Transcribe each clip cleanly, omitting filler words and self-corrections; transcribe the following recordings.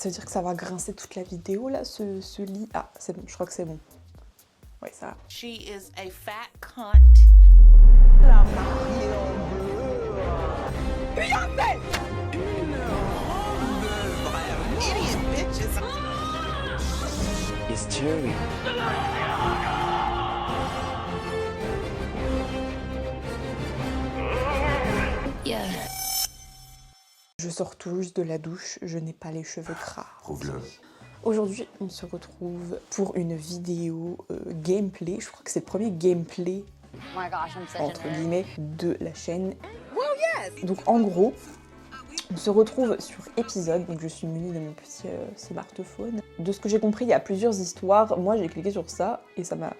Ça veut dire que ça va grincer toute la vidéo là, ce lit. Ah, c'est bon, je crois que c'est bon. Ouais, ça va. She is a fat cunt. Beyoncé! Idiot bitches. It's cheery. Yeah. Je sors tout juste de la douche, je n'ai pas les cheveux gras. Aujourd'hui, on se retrouve pour une vidéo gameplay. Je crois que c'est le premier gameplay, entre guillemets, de la chaîne. Donc en gros, on se retrouve sur épisode. Donc je suis munie de mon petit smartphone. De ce que j'ai compris, il y a plusieurs histoires. Moi, j'ai cliqué sur ça et ça m'a...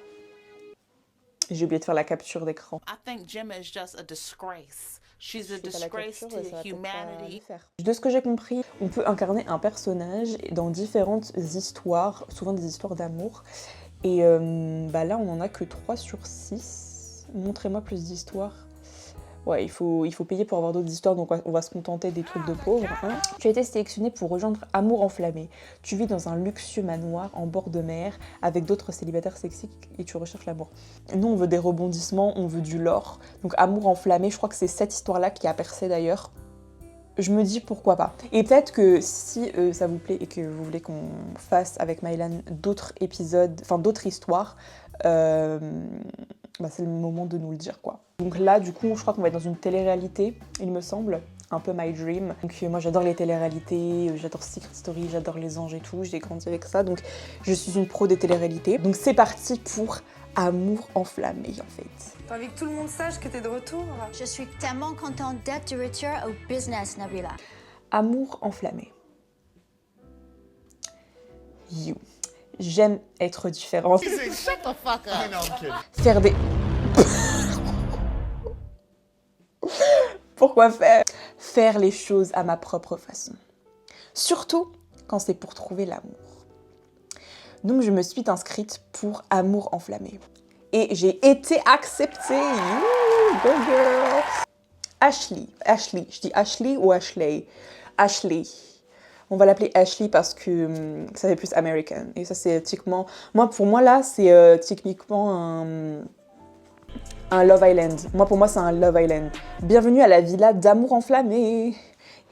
J'ai oublié de faire la capture d'écran. I think Gemma is just a disgrace. She's a disgrace to humanity. De ce que j'ai compris, on peut incarner un personnage dans différentes histoires, souvent des histoires d'amour. Et bah là, on en a que 3 sur 6. Montrez-moi plus d'histoires. Ouais, il faut payer pour avoir d'autres histoires, donc on va se contenter des trucs de pauvres. Hein. Tu as été sélectionné pour rejoindre Amour Enflammé. Tu vis dans un luxueux manoir en bord de mer avec d'autres célibataires sexy et tu recherches l'amour. Nous, on veut des rebondissements, on veut du lore. Donc Amour Enflammé, je crois que c'est cette histoire-là qui a percé d'ailleurs. Je me dis pourquoi pas. Et peut-être que si ça vous plaît et que vous voulez qu'on fasse avec Mylan d'autres épisodes, enfin d'autres histoires, bah c'est le moment de nous le dire quoi. Donc là du coup je crois qu'on va être dans une télé-réalité, il me semble, un peu my dream. Donc moi j'adore les télé-réalités, j'adore Secret Story, j'adore les anges et tout, j'ai grandi avec ça, donc je suis une pro des télé-réalités. Donc c'est parti pour Amour Enflammé en fait. T'as envie que tout le monde sache que t'es de retour? Je suis tellement contente d'être de retour au business, Nabila. Amour Enflammé. You. J'aime être différente. Shut the fuck up. Faire des... Pourquoi faire? Faire les choses à ma propre façon. Surtout quand c'est pour trouver l'amour. Donc je me suis inscrite pour Amour Enflammé. Et j'ai été acceptée. Youh, go girl. Ashley. Je dis Ashley ou Ashley? Ashley. On va l'appeler Ashley parce que ça fait plus American. Et ça c'est typiquement... Pour moi là, c'est techniquement un Love Island. Pour moi c'est un Love Island. Bienvenue à la villa d'Amour Enflammé.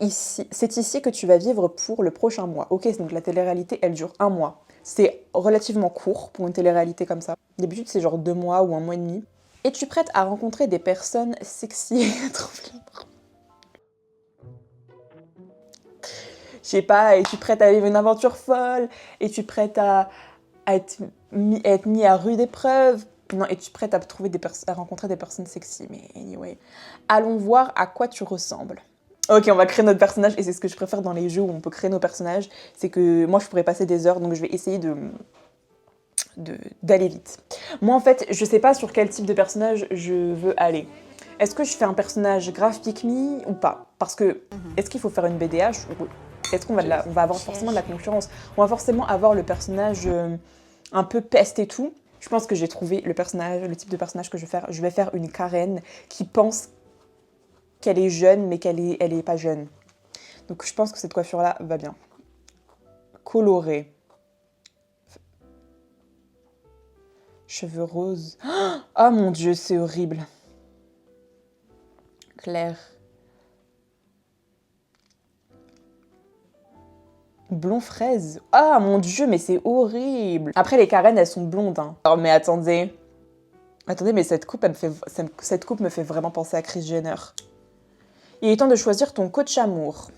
C'est ici que tu vas vivre pour le prochain mois. Ok, donc la télé-réalité, elle dure 1 mois. C'est relativement court pour une télé-réalité comme ça. D'habitude, c'est genre 2 mois ou 1 mois et demi. Es-tu prête à rencontrer des personnes sexy et à trouver l'amour? Je sais pas, es-tu prête à vivre une aventure folle? Es-tu prête à être mis à rude épreuve? Non, es-tu prête à rencontrer des personnes sexy? Mais anyway. Allons voir à quoi tu ressembles. Ok, on va créer notre personnage et c'est ce que je préfère dans les jeux où on peut créer nos personnages. C'est que moi, je pourrais passer des heures, donc je vais essayer d'aller vite. Moi, en fait, je sais pas sur quel type de personnage je veux aller. Est-ce que je fais un personnage grave pick me ou pas? Parce que, est-ce qu'il faut faire une BDH? Est-ce qu'on va, on va avoir forcément de la concurrence? On va forcément avoir le personnage un peu peste et tout. Je pense que j'ai trouvé le type de personnage que je vais faire. Je vais faire une Karen qui pense qu'elle est jeune, mais elle est pas jeune. Donc je pense que cette coiffure-là va bien. Colorée. Cheveux roses. Oh mon Dieu, c'est horrible. Clair. Blond fraise. Ah mon Dieu, mais c'est horrible. Après, les Karen, elles sont blondes. Hein. Oh, mais attendez. Attendez, mais cette coupe me fait vraiment penser à Kris Jenner. Il est temps de choisir ton coach amour.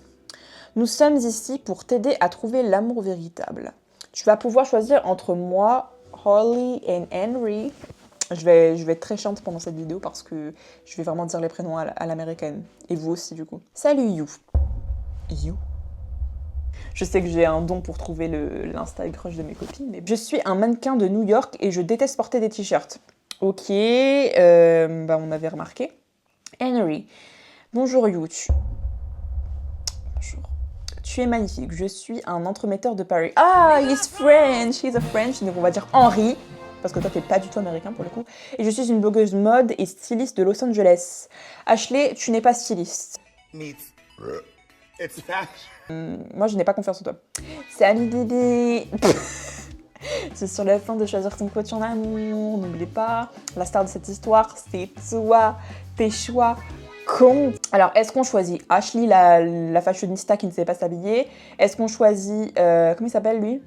Nous sommes ici pour t'aider à trouver l'amour véritable. Tu vas pouvoir choisir entre moi, Holly et Henry. Je vais être très chiante pendant cette vidéo parce que je vais vraiment dire les prénoms à l'américaine. Et vous aussi, du coup. Salut, You. You. Je sais que j'ai un don pour trouver l'Insta crush de mes copines, mais je suis un mannequin de New York et je déteste porter des t-shirts. Ok, bah on avait remarqué. Henry. Bonjour You. Bonjour. Tu es magnifique. Je suis un entremetteur de Paris. Ah, he's French. He's a French. Donc on va dire Henry. Parce que toi, t'es pas du tout américain pour le coup. Et je suis une blogueuse mode et styliste de Los Angeles. Ashley, tu n'es pas styliste. It's fashion. Moi, je n'ai pas confiance en toi. Salut bébé. C'est sur la fin de choisir ton coach en amour. N'oublie pas, la star de cette histoire, c'est toi. Tes choix comptent. Alors, est-ce qu'on choisit Ashley, la fashionista qui ne sait pas s'habiller? Est-ce qu'on choisit... comment il s'appelle, lui?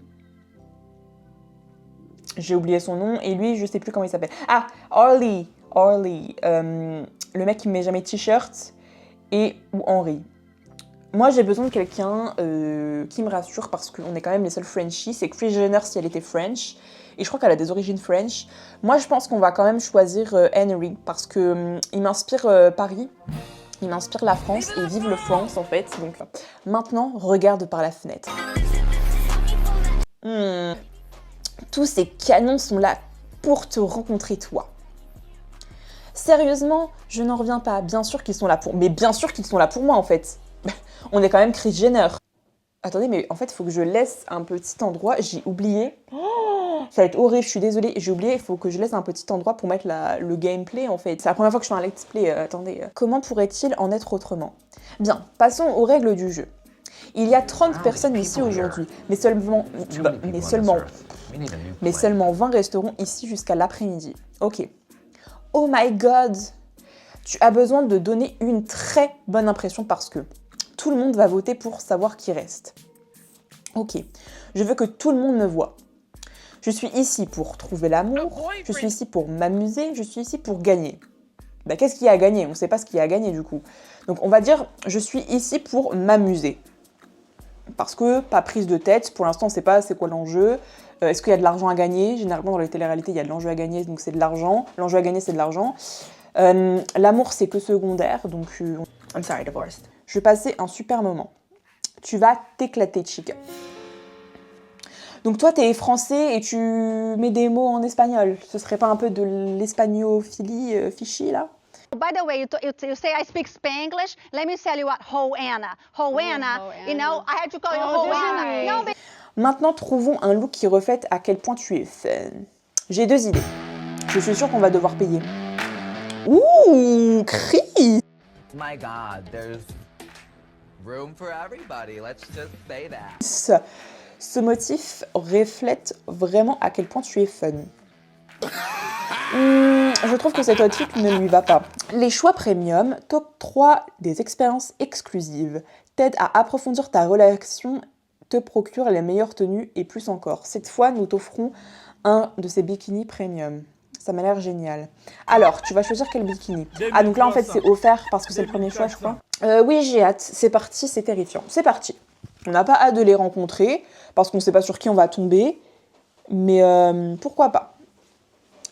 J'ai oublié son nom. Et lui, je sais plus comment il s'appelle. Ah, Orly. Le mec qui ne met jamais de t-shirt. Ou Henry. Moi, j'ai besoin de quelqu'un qui me rassure parce qu'on est quand même les seuls Frenchies. C'est Kris Jenner si elle était French. Et je crois qu'elle a des origines French. Moi, je pense qu'on va quand même choisir Henry parce que il m'inspire Paris. Il m'inspire la France et vive le France en fait. Donc maintenant, regarde par la fenêtre. Tous ces canons sont là pour te rencontrer toi. Sérieusement, je n'en reviens pas. Bien sûr qu'ils sont là pour... Mais bien sûr qu'ils sont là pour moi en fait. On est quand même Kris Jenner. Attendez, mais en fait, il faut que je laisse un petit endroit. J'ai oublié. Oh, ça va être horrible, je suis désolée. J'ai oublié, il faut que je laisse un petit endroit pour mettre le gameplay, en fait. C'est la première fois que je fais un let's play. Attendez. Comment pourrait-il en être autrement? Bien, passons aux règles du jeu. Il y a 30 personnes ici aujourd'hui, mais seulement 20 resteront ici jusqu'à l'après-midi. Ok. Oh my god! Tu as besoin de donner une très bonne impression parce que tout le monde va voter pour savoir qui reste. Ok, je veux que tout le monde me voie. Je suis ici pour trouver l'amour, je suis ici pour m'amuser, je suis ici pour gagner. Bah, qu'est-ce qu'il y a à gagner? On ne sait pas ce qu'il y a à gagner du coup. Donc on va dire, je suis ici pour m'amuser. Parce que, pas prise de tête, pour l'instant on ne sait pas c'est quoi l'enjeu. Est-ce qu'il y a de l'argent à gagner? Généralement dans les téléréalités, il y a de l'enjeu à gagner, donc c'est de l'argent. L'enjeu à gagner, c'est de l'argent. L'amour, c'est que secondaire, donc... I'm sorry, divorced. Je vais passer un super moment. Tu vas t'éclater, chica. Donc toi, t'es français et tu mets des mots en espagnol. Ce serait pas un peu de l'espagnophilie fichy, là? By the way, you say I speak Spanglish. Let me tell you what Joanna. You know, I had to call you Joanna. No, but... Maintenant, trouvons un look qui reflète à quel point tu es fun. J'ai 2 idées. Je suis sûre qu'on va devoir payer. Ouh, Kris! My God, there's room for everybody. Let's just say that. Ce motif reflète vraiment à quel point tu es fun. Je trouve que cet outfit ne lui va pas. Les choix premium t'octroient des expériences exclusives, t'aident à approfondir ta relation, te procurent les meilleures tenues et plus encore. Cette fois, nous t'offrons un de ces bikinis premium. Ça m'a l'air génial. Alors, tu vas choisir quel bikini? Ah, donc là, en fait, c'est offert parce que c'est le premier choix, je crois. Oui, j'ai hâte. C'est parti, c'est terrifiant. C'est parti. On n'a pas hâte de les rencontrer parce qu'on ne sait pas sur qui on va tomber. Mais pourquoi pas?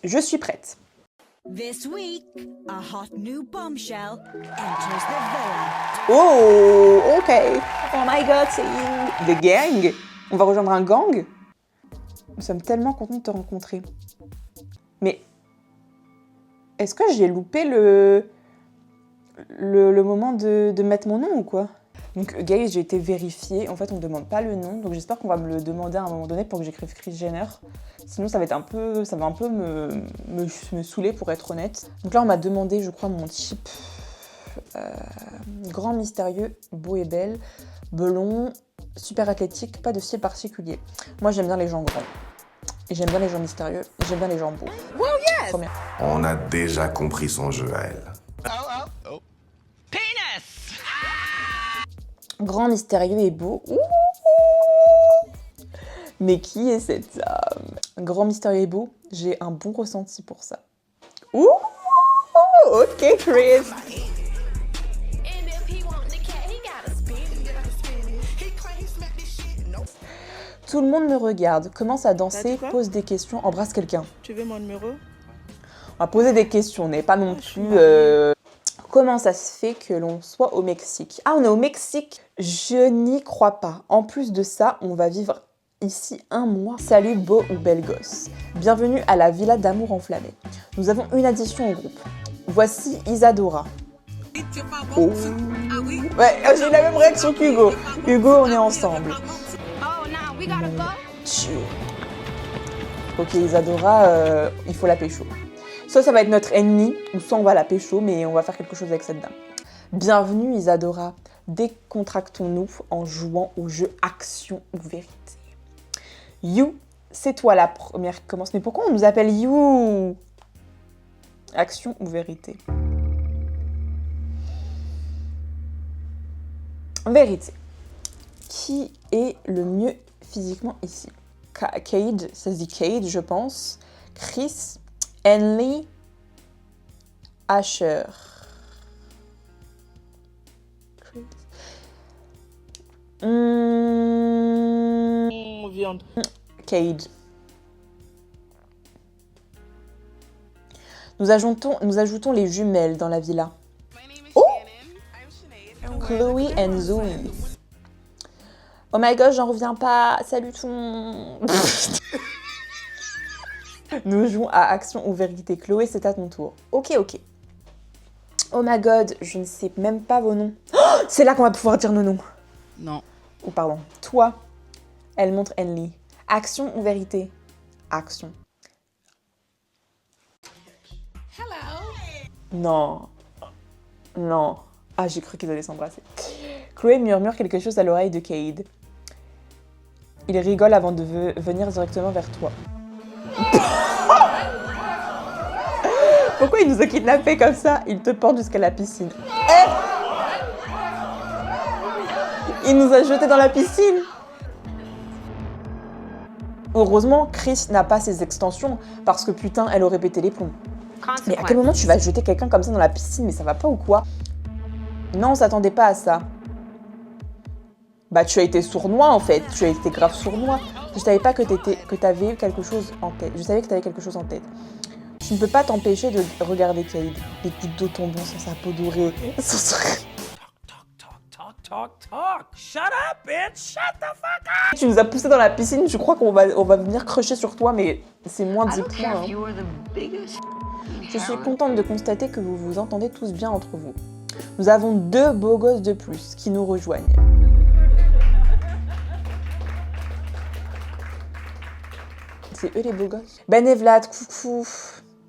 Je suis prête. This week, a hot new bombshell enters the villa. Oh, ok. Oh my god, c'est the gang. On va rejoindre un gang. Nous sommes tellement contents de te rencontrer. Mais est-ce que j'ai loupé le moment de mettre mon nom ou quoi? Donc, guys, j'ai été vérifiée. En fait, on ne demande pas le nom. Donc, j'espère qu'on va me le demander à un moment donné pour que j'écrive Kris Jenner. Sinon, ça va un peu me saouler, pour être honnête. Donc là, on m'a demandé, je crois, mon type. Grand, mystérieux, beau et belle, blond, super athlétique, pas de style particulier. Moi, j'aime bien les gens grands. Et j'aime bien les gens mystérieux. Et j'aime bien les gens beaux. Well, yes. Trop bien. On a déjà compris son jeu à elle. Oh. Penis! Grand, mystérieux et beau. Ouh. Mais qui est cette âme? Grand, mystérieux et beau, j'ai un bon ressenti pour ça. Ouh! Ok, Kris! Tout le monde me regarde, commence à danser, pose des questions, embrasse quelqu'un. Tu veux mon numéro? On va poser des questions, on n'est pas non plus... Comment ça se fait que l'on soit au Mexique? Ah, on est au Mexique? Je n'y crois pas. En plus de ça, on va vivre ici 1 mois. Salut beau ou belle gosse. Bienvenue à la villa d'amour enflammé. Nous avons une addition au groupe. Voici Isadora. Oh. Ouais, j'ai la même réaction qu'Hugo. Hugo, on est ensemble. Ok, Isadora, il faut la pécho. Soit ça va être notre ennemi, ou soit on va la pécho, mais on va faire quelque chose avec cette dame. Bienvenue Isadora. Décontractons-nous en jouant au jeu action ou vérité. You, c'est toi la première qui commence. Mais pourquoi on nous appelle You? Action ou vérité? Vérité. Qui est le mieux physiquement ici? Cade, ça se dit Cade, je pense. Chris, Henley, Asher. Cade. Nous ajoutons les jumelles dans la villa. Oh! Chloé and Zoe. Oh my god, j'en reviens pas. Salut tout le monde. Nous jouons à action ou vérité. Chloé, c'est à ton tour. Ok. Oh my god, je ne sais même pas vos noms. Oh, c'est là qu'on va pouvoir dire nos noms. Non. Oh pardon. Toi, elle montre Henley. Action ou vérité? Action. Non. Ah, j'ai cru qu'ils allaient s'embrasser. Chloé murmure quelque chose à l'oreille de Cade. Il rigole avant de venir directement vers toi. Pourquoi il nous a kidnappés comme ça? Il te porte jusqu'à la piscine. Il nous a jetés dans la piscine. Heureusement, Chris n'a pas ses extensions parce que putain, elle aurait pété les plombs. Mais à quel moment tu vas jeter quelqu'un comme ça dans la piscine? Mais ça va pas ou quoi? Non, on s'attendait pas à ça. Bah tu as été sournois en fait, tu as été grave sournois. Je savais pas que t'avais quelque chose en tête. Je savais que t'avais quelque chose en tête. Tu ne peux pas t'empêcher de regarder Cade. Les gouttes d'eau tombant sur sa peau dorée. Shut up, bitch! Shut the fuck up! Tu nous as poussé dans la piscine, je crois qu'on va venir crusher sur toi, mais c'est moins 10 points. Hein. Je suis contente de constater que vous vous entendez tous bien entre vous. Nous avons 2 beaux gosses de plus qui nous rejoignent. C'est eux les beaux gosses. Ben et Vlad, coucou.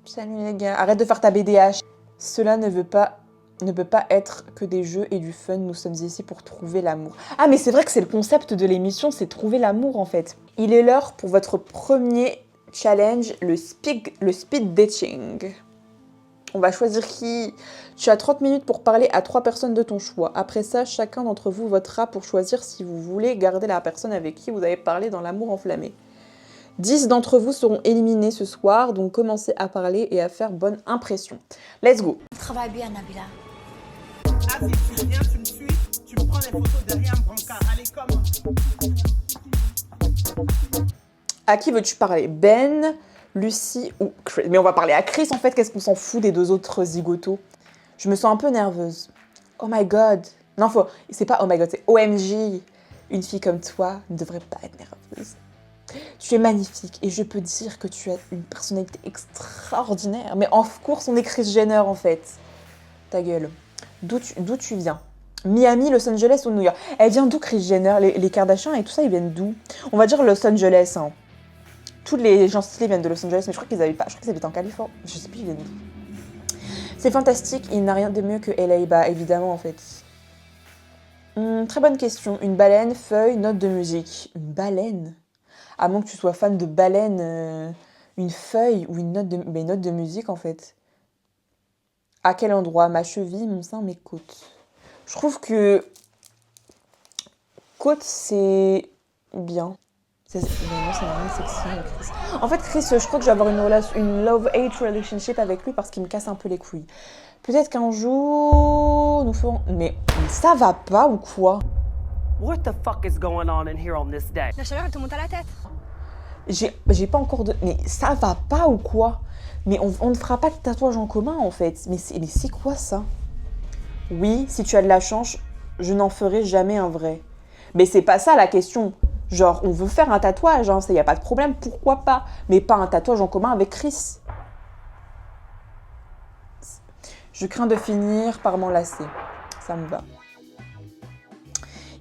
Salut les gars. Arrête de faire ta BDH. Cela ne peut pas être que des jeux et du fun. Nous sommes ici pour trouver l'amour. Ah mais c'est vrai que c'est le concept de l'émission, c'est trouver l'amour en fait. Il est l'heure pour votre premier challenge, le speed dating. On va choisir qui. Tu as 30 minutes pour parler à 3 personnes de ton choix. Après ça, chacun d'entre vous votera pour choisir si vous voulez garder la personne avec qui vous avez parlé dans l'amour enflammé. 10 d'entre vous seront éliminés ce soir, donc commencez à parler et à faire bonne impression. Let's go. Travaille bien, Nabila. Ah, si tu viens, tu me suis, tu me prends les photos derrière un brancard. Allez, comment? À qui veux-tu parler? Ben, Lucie ou Chris? Mais on va parler à Chris en fait, qu'est-ce qu'on s'en fout des 2 autres zigotos? Je me sens un peu nerveuse. Oh my god. Non, c'est pas oh my god, c'est OMG. Une fille comme toi ne devrait pas être nerveuse. Tu es magnifique et je peux dire que tu as une personnalité extraordinaire. Mais of course, on est Kris Jenner en fait. Ta gueule. D'où tu viens? Miami, Los Angeles ou New York? Elle vient d'où Kris Jenner? Les Kardashians et tout ça, ils viennent d'où? On va dire Los Angeles. Hein. Tous les gens stylés viennent de Los Angeles, mais je crois qu'ils habitent en Californie. Je sais plus, ils viennent d'où. C'est fantastique, il n'a rien de mieux que LA. Bah évidemment en fait. Très bonne question. Une baleine, feuille, note de musique. Une baleine? À moins que tu sois fan de baleine, une feuille ou une note de musique en fait. À quel endroit? Ma cheville, mon sein, mes côtes. Je trouve que côte c'est bien. C'est vraiment sexy. Chris. En fait, Chris, je crois que je vais avoir une love-hate relationship avec lui parce qu'il me casse un peu les couilles. Peut-être qu'un jour nous ferons. Mais ça va pas ou quoi? What the fuck is going on in here on this day? La chaleur, elle te monte à la tête. J'ai pas encore de... Mais ça va pas ou quoi? Mais on ne fera pas de tatouage en commun en fait. Mais c'est quoi ça? Oui, si tu as de la chance, je n'en ferai jamais un vrai. Mais c'est pas ça la question. Genre, on veut faire un tatouage, hein, ça y a pas de problème, pourquoi pas? Mais pas un tatouage en commun avec Chris. Je crains de finir par m'enlacer. Ça me va.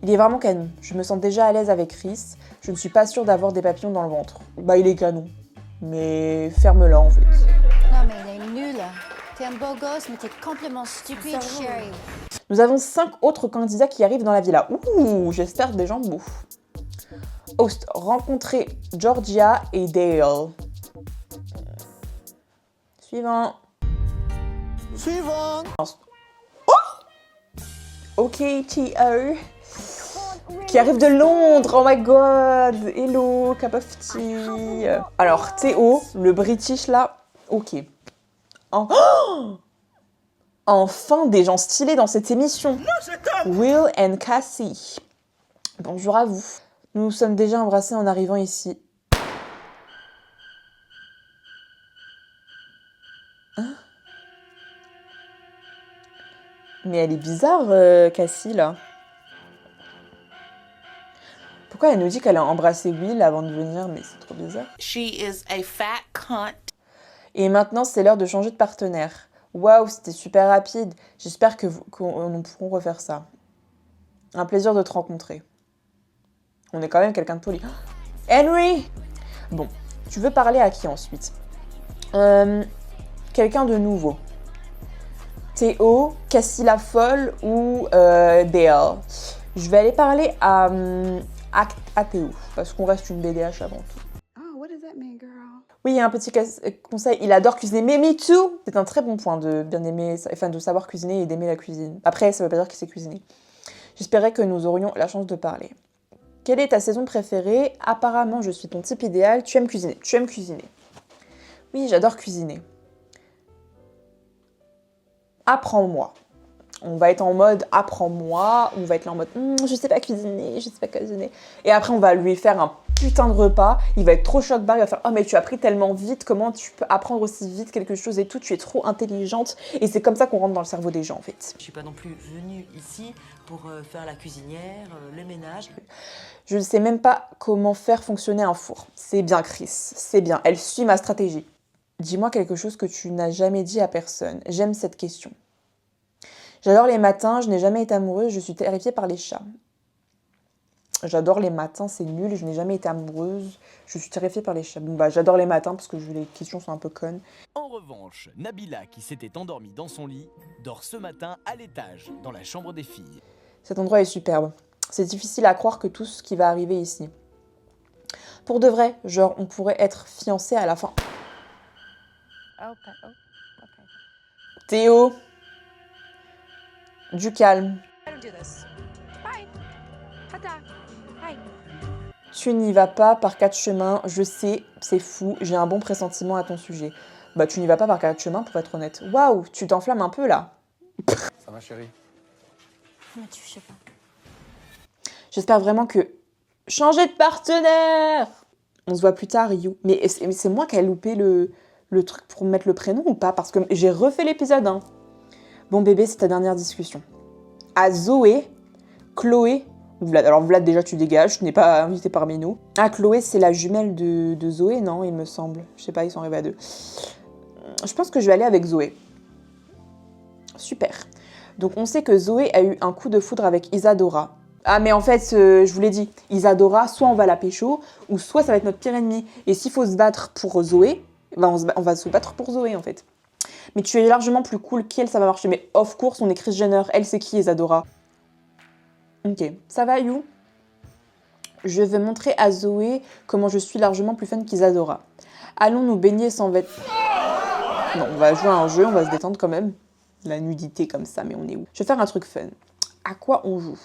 Il est vraiment canon. Je me sens déjà à l'aise avec Chris. Je ne suis pas sûre d'avoir des papillons dans le ventre. Bah, il est canon. Mais ferme-la, en fait. Non, mais il est nul. T'es un beau gosse, mais t'es complètement stupide, chérie. Nous avons 5 autres candidats qui arrivent dans la villa. Ouh, j'espère des gens beaux. Host, rencontrer Georgia et Dale. Suivant. Oh! Ok, T.O. Qui arrive de Londres. Oh my god. Hello, cup of tea. Alors, Théo, le British là. Ok. Oh! Enfin, des gens stylés dans cette émission. Will and Cassie. Bonjour à vous. Nous nous sommes déjà embrassés en arrivant ici. Hein? Mais elle est bizarre, Cassie, là. Pourquoi elle nous dit qu'elle a embrassé Will avant de venir? Mais c'est trop bizarre. She is a fat cunt. Et maintenant, c'est l'heure de changer de partenaire. Waouh, c'était super rapide. J'espère que nous pourrons refaire ça. Un plaisir de te rencontrer. On est quand même quelqu'un de poli. Henry! Bon, tu veux parler à qui ensuite? Quelqu'un de nouveau. Théo, Cassie la folle ou Dale? Je vais aller parler à Théo, parce qu'on reste une BDH avant tout. Oh, what does that mean, girl? Oui, il y a un petit conseil, il adore cuisiner, mais me too! C'est un très bon point de bien aimer, enfin de savoir cuisiner et d'aimer la cuisine. Après, ça veut pas dire qu'il sait cuisiner. J'espérais que nous aurions la chance de parler. Quelle est ta saison préférée? Apparemment, je suis ton type idéal. Tu aimes cuisiner. Tu aimes cuisiner. Oui, j'adore cuisiner. Apprends-moi. On va être en mode apprends-moi, on va être là en mode je sais pas cuisiner, je sais pas cuisiner. Et après, on va lui faire un putain de repas. Il va être trop choc-barre, il va faire oh mais tu as appris tellement vite, comment tu peux apprendre aussi vite quelque chose et tout, tu es trop intelligente. Et c'est comme ça qu'on rentre dans le cerveau des gens en fait. Je suis pas non plus venue ici pour faire la cuisinière, le ménage. Je ne sais même pas comment faire fonctionner un four. C'est bien Chris, c'est bien, elle suit ma stratégie. Dis-moi quelque chose que tu n'as jamais dit à personne. J'aime cette question. J'adore les matins, je n'ai jamais été amoureuse, je suis terrifiée par les chats. J'adore les matins, c'est nul, je n'ai jamais été amoureuse, je suis terrifiée par les chats. Bon bah j'adore les matins parce que les questions sont un peu connes. En revanche, Nabila, qui s'était endormie dans son lit, dort ce matin à l'étage, dans la chambre des filles. Cet endroit est superbe. C'est difficile à croire que tout ce qui va arriver ici. Pour de vrai, genre on pourrait être fiancés à la fin. Théo, du calme. Tu n'y vas pas par 4 chemins, je sais, c'est fou, j'ai un bon pressentiment à ton sujet. Bah tu n'y vas pas par 4 chemins pour être honnête. Waouh, tu t'enflammes un peu là. Ça va chérie? Je sais pas. J'espère vraiment que... Changer de partenaire! On se voit plus tard, You. Mais c'est moi qui ai loupé le truc pour mettre le prénom ou pas? Parce que j'ai refait l'épisode, hein. Bon bébé, c'est ta dernière discussion. À Zoé, Chloé... Vlad. Alors Vlad, déjà, tu dégages, tu n'es pas invité parmi nous. Ah, Chloé, c'est la jumelle de Zoé, non, il me semble. Je sais pas, ils sont arrivés à 2. Je pense que je vais aller avec Zoé. Super. Donc, on sait que Zoé a eu un coup de foudre avec Isadora. Ah, mais en fait, je vous l'ai dit, Isadora, soit on va la pécho, ou soit ça va être notre pire ennemi. Et s'il faut se battre pour Zoé, ben on va se battre pour Zoé, en fait. Mais tu es largement plus cool qu'elle, ça va marcher. Mais of course, on est Kris Jenner. Elle, c'est qui, Isadora? Ok, ça va, You? Je veux montrer à Zoé comment je suis largement plus fun qu'Isadora. Allons nous baigner sans vêtements. Non, on va jouer à un jeu, on va se détendre quand même. La nudité comme ça, mais on est où? Je vais faire un truc fun. À quoi on joue?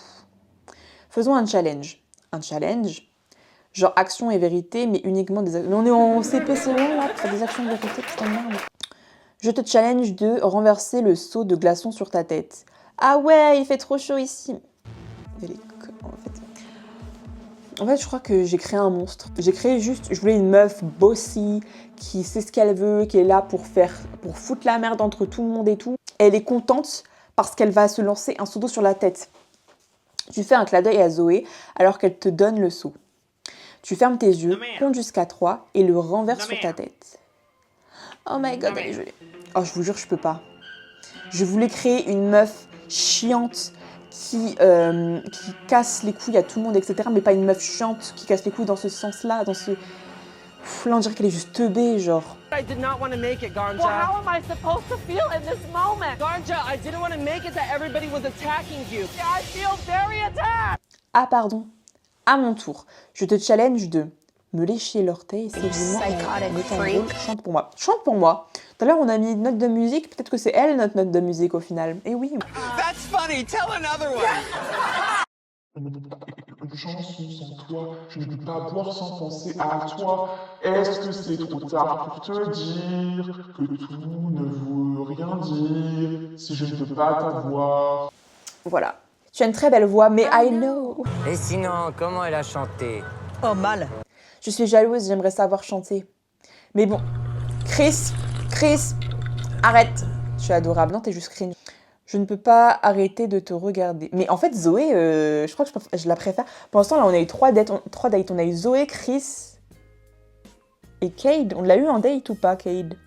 Faisons un challenge. Un challenge? Genre action et vérité, mais uniquement des... On est en CPCE là, pour faire des actions de vérité, putain de merde. Je te challenge de renverser le seau de glaçons sur ta tête. Ah ouais, il fait trop chaud ici. En fait, je crois que j'ai créé un monstre. J'ai créé juste... Je voulais une meuf bossy, qui sait ce qu'elle veut, qui est là pour foutre la merde entre tout le monde et tout. Elle est contente parce qu'elle va se lancer un seau d'eau sur la tête. Tu fais un clin d'œil à Zoé alors qu'elle te donne le seau. Tu fermes tes yeux, compte jusqu'à 3 et le renverses sur ta tête. Oh my god, elle est jolie. Oh, je vous jure, je peux pas. Je voulais créer une meuf chiante qui casse les couilles à tout le monde, etc. Mais pas une meuf chiante qui casse les couilles dans ce sens-là, dans ce... Là, on dirait qu'elle est juste teubée, genre. I did not want to make it, Ganja. Well, how am I supposed to feel in this moment? Ganja, I didn't want to make it that everybody was attacking you. I feel very attacked. Ah, pardon. À mon tour, je te challenge de me lécher l'orteil et c'est vraiment chante pour moi. Chante pour moi. Tout à l'heure, on a mis une note de musique. Peut-être que c'est elle, notre note de musique, au final. Et oui. That's funny. Tell another one. Une chanson sans toi, je ne peux pas boire sans penser à toi. Est-ce que c'est trop tard pour te dire que tout ne veut rien dire si je ne peux pas t'avoir? Voilà. Tu as une très belle voix, mais I know. Et sinon, comment elle a chanté? Oh, mal. Je suis jalouse, j'aimerais savoir chanter. Mais bon, Chris, arrête. Je suis adorable, non, t'es juste cringe. Je ne peux pas arrêter de te regarder. Mais en fait, Zoé, je crois que je la préfère. Pour l'instant, là, on a eu 3 dates. On a eu Zoé, Chris et Cade. On l'a eu en date ou pas, Cade?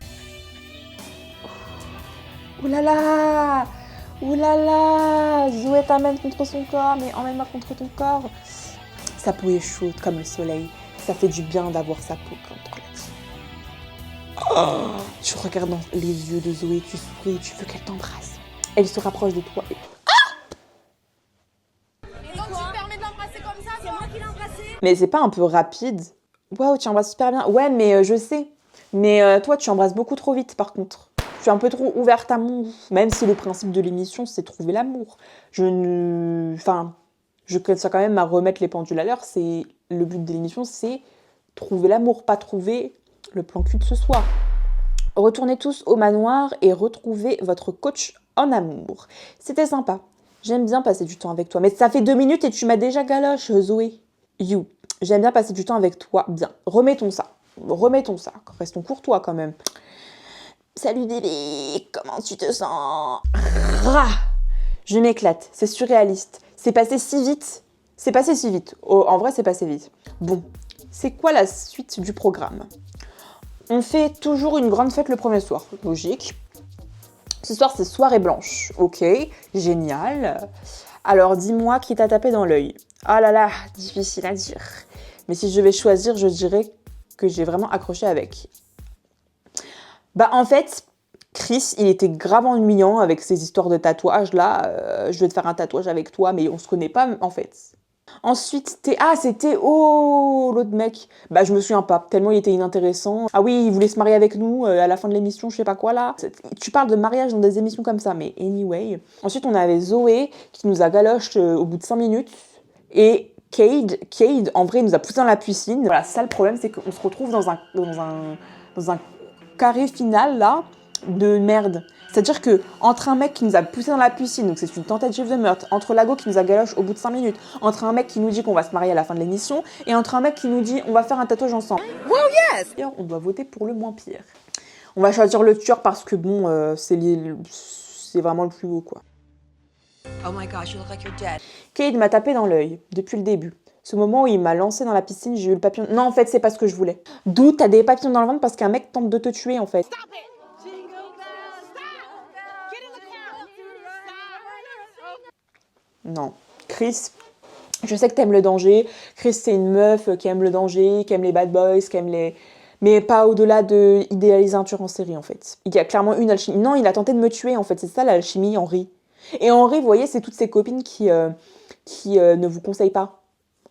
Ouh là là! Ouh là là! Zoé t'amène contre son corps, mais emmène-moi contre ton corps. Sa peau est chaude comme le soleil. Ça fait du bien d'avoir sa peau contre la vie. Oh, tu regardes dans les yeux de Zoé, tu souris, tu veux qu'elle t'embrasse. Elle se rapproche de toi et... Et donc tu te permets de l'embrasser comme ça? C'est moi qui l'ai embrassé. Mais c'est pas un peu rapide? Waouh, tu embrasses super bien. Ouais, mais je sais. Mais toi, tu embrasses beaucoup trop vite, par contre. Je suis un peu trop ouverte à mon... Même si le principe de l'émission, c'est trouver l'amour. Enfin, je tiens quand même à remettre les pendules à l'heure. Le but de l'émission, c'est trouver l'amour, pas trouver le plan cul de ce soir. Retournez tous au manoir et retrouvez votre coach en amour. C'était sympa. J'aime bien passer du temps avec toi. Mais ça fait 2 minutes et tu m'as déjà galoche, Zoé. You. J'aime bien passer du temps avec toi. Bien. Remettons ça. Restons courtois quand même. Salut bébé. Comment tu te sens? Rah. Je m'éclate. C'est surréaliste. C'est passé si vite. Oh, en vrai, c'est passé vite. Bon. C'est quoi la suite du programme? On fait toujours une grande fête le premier soir. Logique. Ce soir, c'est soirée blanche. Ok, génial. Alors, dis-moi qui t'a tapé dans l'œil. Ah là là, difficile à dire. Mais si je vais choisir, je dirais que j'ai vraiment accroché avec. Bah, en fait, Chris, il était grave ennuyant avec ces histoires de tatouages là. Je vais te faire un tatouage avec toi, mais on se connaît pas en fait. Ensuite, c'était l'autre mec. Bah, je me souviens pas, tellement il était inintéressant. Ah oui, il voulait se marier avec nous à la fin de l'émission, je sais pas quoi là. Tu parles de mariage dans des émissions comme ça, mais anyway. Ensuite, on avait Zoé qui nous a galoche au bout de 5 minutes. Et Cade, en vrai, il nous a poussé dans la piscine. Voilà, ça le problème, c'est qu'on se retrouve dans un carré final là de merde. C'est-à-dire que entre un mec qui nous a poussé dans la piscine, donc c'est une tentative de meurtre, entre Lago qui nous a galoche au bout de 5 minutes, entre un mec qui nous dit qu'on va se marier à la fin de l'émission, et entre un mec qui nous dit on va faire un tatouage ensemble. Well, yes! D'ailleurs, on doit voter pour le moins pire. On va choisir le tueur parce que bon, c'est vraiment le plus haut quoi. Oh my gosh, you look like you're dead. Cade m'a tapé dans l'œil depuis le début. Ce moment où il m'a lancé dans la piscine, j'ai eu le papillon. Non, en fait, c'est pas ce que je voulais. D'où t'as des papillons dans le ventre parce qu'un mec tente de te tuer en fait. Stop it! Non. Chris, je sais que t'aimes le danger. Chris, c'est une meuf qui aime le danger, qui aime les bad boys, qui aime les... Mais pas au-delà de idéaliser un tueur en série, en fait. Il y a clairement une alchimie. Non, il a tenté de me tuer, en fait. C'est ça, l'alchimie, Henri. Et Henri, vous voyez, c'est toutes ces copines qui ne vous conseillent pas.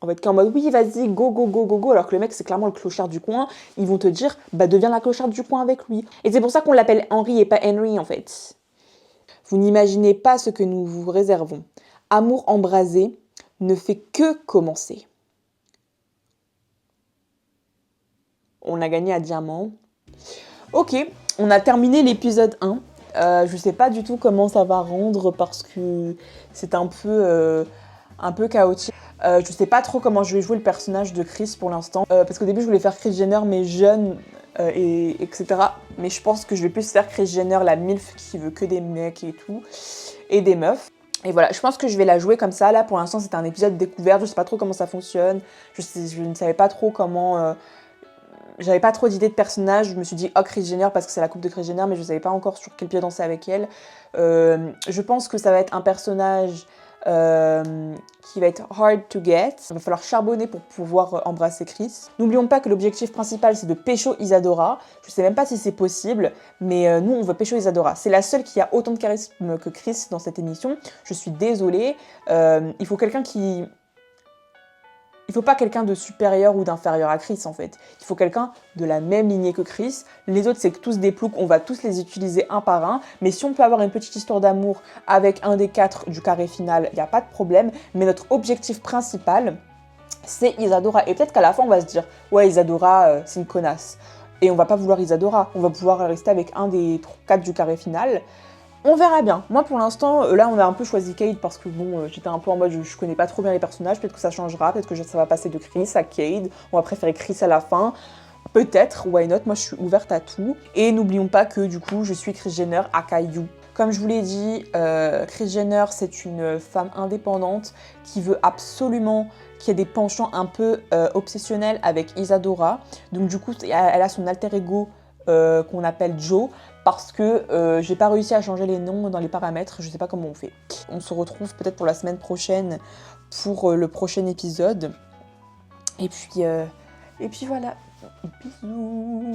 En fait, qui est en mode, oui, vas-y, go. Alors que le mec, c'est clairement le clochard du coin. Ils vont te dire, bah, deviens la clocharde du coin avec lui. Et c'est pour ça qu'on l'appelle Henri et pas Henry, en fait. Vous n'imaginez pas ce que nous vous réservons. Amour embrasé ne fait que commencer. On a gagné à diamant. Ok, on a terminé l'épisode 1. Je sais pas du tout comment ça va rendre parce que c'est un peu chaotique. Je sais pas trop comment je vais jouer le personnage de Chris pour l'instant. Parce qu'au début, je voulais faire Kris Jenner, mais jeune, etc. Mais je pense que je vais plus faire Kris Jenner, la MILF qui veut que des mecs et tout, et des meufs. Et voilà, je pense que je vais la jouer comme ça. Là, pour l'instant, c'était un épisode découverte. Je sais pas trop comment ça fonctionne. Je ne savais pas trop comment... J'avais pas trop d'idées de personnage. Je me suis dit, oh, Kris Jenner, parce que c'est la coupe de Kris Jenner, mais je savais pas encore sur quel pied danser avec elle. Je pense que ça va être un personnage qui va être hard to get. Il va falloir charbonner pour pouvoir embrasser Chris. N'oublions pas que l'objectif principal, c'est de pécho Isadora. Je sais même pas si c'est possible, mais nous, on veut pécho Isadora. C'est la seule qui a autant de charisme que Chris dans cette émission. Je suis désolée. Il faut quelqu'un qui... Il faut pas quelqu'un de supérieur ou d'inférieur à Chris, en fait. Il faut quelqu'un de la même lignée que Chris. Les autres, c'est que tous des ploucs, on va tous les utiliser un par un. Mais si on peut avoir une petite histoire d'amour avec un des 4 du carré final, il n'y a pas de problème. Mais notre objectif principal, c'est Isadora. Et peut-être qu'à la fin, on va se dire « Ouais, Isadora, c'est une connasse. » Et on va pas vouloir Isadora. On va pouvoir rester avec un des 4 du carré final. On verra bien. Moi, pour l'instant, là, on a un peu choisi Cade parce que, bon, j'étais un peu en mode, je connais pas trop bien les personnages. Peut-être que ça changera, peut-être que ça va passer de Chris à Cade. On va préférer Chris à la fin. Peut-être, why not? Moi, je suis ouverte à tout. Et n'oublions pas que, du coup, je suis Kris Jenner à Caillou. Comme je vous l'ai dit, Kris Jenner, c'est une femme indépendante qui veut absolument... qui a des penchants un peu obsessionnels avec Isadora. Donc, du coup, elle a son alter ego qu'on appelle Joe. Parce que j'ai pas réussi à changer les noms dans les paramètres, je sais pas comment on fait. On se retrouve peut-être pour la semaine prochaine pour le prochain épisode. Et puis voilà. Bisous.